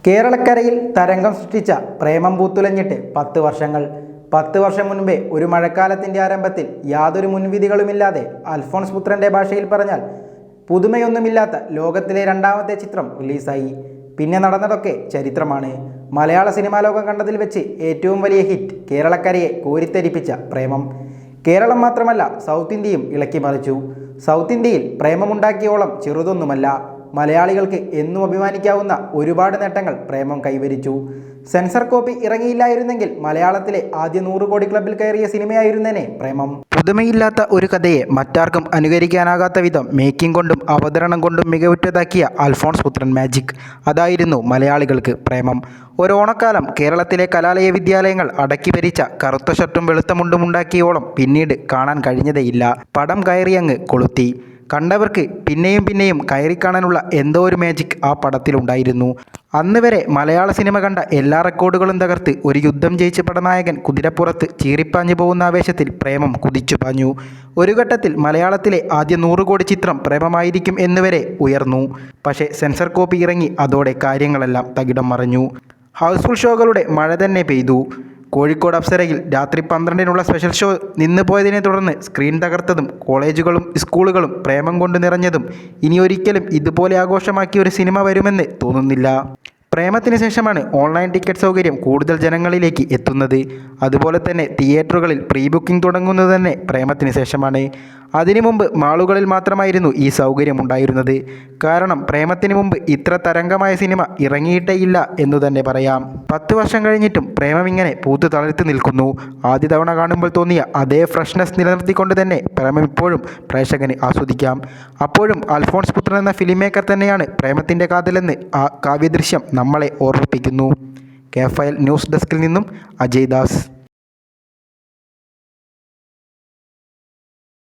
കേരളക്കരയിൽ തരംഗം സൃഷ്ടിച്ച പ്രേമം പൂത്തുലഞ്ഞിട്ട് 10 വർഷങ്ങൾ. 10 വർഷം മുൻപേ ഒരു മഴക്കാലത്തിൻ്റെ ആരംഭത്തിൽ യാതൊരു മുൻവിധികളുമില്ലാതെ അൽഫോൺസ് പുത്രൻ്റെ ഭാഷയിൽ പറഞ്ഞാൽ പുതുമയൊന്നുമില്ലാത്ത ലോകത്തിലെ രണ്ടാമത്തെ ചിത്രം റിലീസായി. പിന്നെ നടന്നതൊക്കെ ചരിത്രമാണ്. മലയാള സിനിമാ ലോകം കണ്ടതിൽ വെച്ച് ഏറ്റവും വലിയ ഹിറ്റ്, കേരളക്കരയെ കോരിത്തരിപ്പിച്ച പ്രേമം. കേരളം മാത്രമല്ല, സൗത്ത് ഇന്ത്യയും ഇളക്കിമറിച്ചു. സൗത്ത് ഇന്ത്യയിൽ പ്രേമമുണ്ടാക്കിയോളം ചെറുതൊന്നുമല്ല. മലയാളികൾക്ക് എന്നും അഭിമാനിക്കാവുന്ന ഒരുപാട് നേട്ടങ്ങൾ പ്രേമം കൈവരിച്ചു. സെൻസർ കോപ്പി ഇറങ്ങിയില്ലായിരുന്നെങ്കിൽ മലയാളത്തിലെ ആദ്യ 100 കോടി ക്ലബിൽ കയറിയ സിനിമയായിരുന്നേനെ പ്രേമം. പുതുമയില്ലാത്ത ഒരു കഥയെ മറ്റാർക്കും അനുകരിക്കാനാകാത്ത വിധം മേക്കിംഗ് കൊണ്ടും അവതരണം കൊണ്ടും മികവുറ്റതാക്കിയ അൽഫോൺസ് പുത്രൻ മാജിക്. അതായിരുന്നു മലയാളികൾക്ക് പ്രേമം. ഒരോണക്കാലം കേരളത്തിലെ കലാലയ വിദ്യാലയങ്ങൾ അടക്കി ഭരിച്ച കറുത്ത ഷർട്ടും വെളുത്ത മുണ്ടും ഉണ്ടാക്കിയോളം പിന്നീട് കാണാൻ കഴിഞ്ഞതേയില്ല. പടം കയറിയങ്ങ് കൊളുത്തി. കണ്ടവർക്ക് പിന്നെയും പിന്നെയും കയറിക്കാണാനുള്ള എന്തോ ഒരു മാജിക് ആ പടത്തിലുണ്ടായിരുന്നു. അന്ന് വരെ മലയാള സിനിമ കണ്ട എല്ലാ റെക്കോർഡുകളും തകർത്ത് ഒരു യുദ്ധം ജയിച്ച പടനായകൻ കുതിരപ്പുറത്ത് ചീറിപ്പാഞ്ഞു പോകുന്ന ആവേശത്തിൽ പ്രേമം കുതിച്ചു പാഞ്ഞു. ഒരു ഘട്ടത്തിൽ മലയാളത്തിലെ ആദ്യ 100 കോടി ചിത്രം പ്രേമമായിരിക്കും എന്നുവരെ ഉയർന്നു. പക്ഷേ സെൻസർ കോപ്പി ഇറങ്ങി അതോടെ കാര്യങ്ങളെല്ലാം തകിടം മറിഞ്ഞു. ഹൗസ്ഫുൾ ഷോകളുടെ മഴ തന്നെ പെയ്തു. കോഴിക്കോട് അപ്സരയിൽ രാത്രി 12-നുള്ള സ്പെഷ്യൽ ഷോ നിന്ന് പോയതിനെ തുടർന്ന് സ്ക്രീൻ തകർത്തതും കോളേജുകളും സ്കൂളുകളും പ്രേമം കൊണ്ട് നിറഞ്ഞതും ഇനി ഒരിക്കലും ഇതുപോലെ ആഘോഷമാക്കിയ ഒരു സിനിമ വരുമെന്ന് തോന്നുന്നില്ല. പ്രേമത്തിന് ശേഷമാണ് ഓൺലൈൻ ടിക്കറ്റ് സൗകര്യം കൂടുതൽ ജനങ്ങളിലേക്ക് എത്തുന്നത്. അതുപോലെ തന്നെ തിയേറ്ററുകളിൽ പ്രീ ബുക്കിംഗ് തുടങ്ങുന്നത് തന്നെ പ്രേമത്തിന് ശേഷമാണ്. അതിനു മുമ്പ് മാളുകളിൽ മാത്രമായിരുന്നു ഈ സൗകര്യം ഉണ്ടായിരുന്നത്. കാരണം പ്രേമത്തിന് മുമ്പ് ഇത്ര തരംഗമായ സിനിമ ഇറങ്ങിയിട്ടേയില്ല എന്നു തന്നെ പറയാം. 10 വർഷം കഴിഞ്ഞിട്ടും പ്രേമം ഇങ്ങനെ പൂത്തു തളിർത്ത് നിൽക്കുന്നു. ആദ്യ തവണ കാണുമ്പോൾ തോന്നിയ അതേ ഫ്രഷ്നെസ് നിലനിർത്തിക്കൊണ്ട് തന്നെ പ്രേമം ഇപ്പോഴും പ്രേക്ഷകന് ആസ്വദിക്കാം. അപ്പോഴും അൽഫോൺസ് പുത്രൻ എന്ന ഫിലിം മേക്കർ തന്നെയാണ് പ്രേമത്തിൻ്റെ കാതലെന്ന് ആ കാവ്യദൃശ്യം നമ്മളെ ഓർമ്മിപ്പിക്കുന്നു. കെ ഫയൽ ന്യൂസ് ഡെസ്കിൽ നിന്നും അജയ് ദാസ്.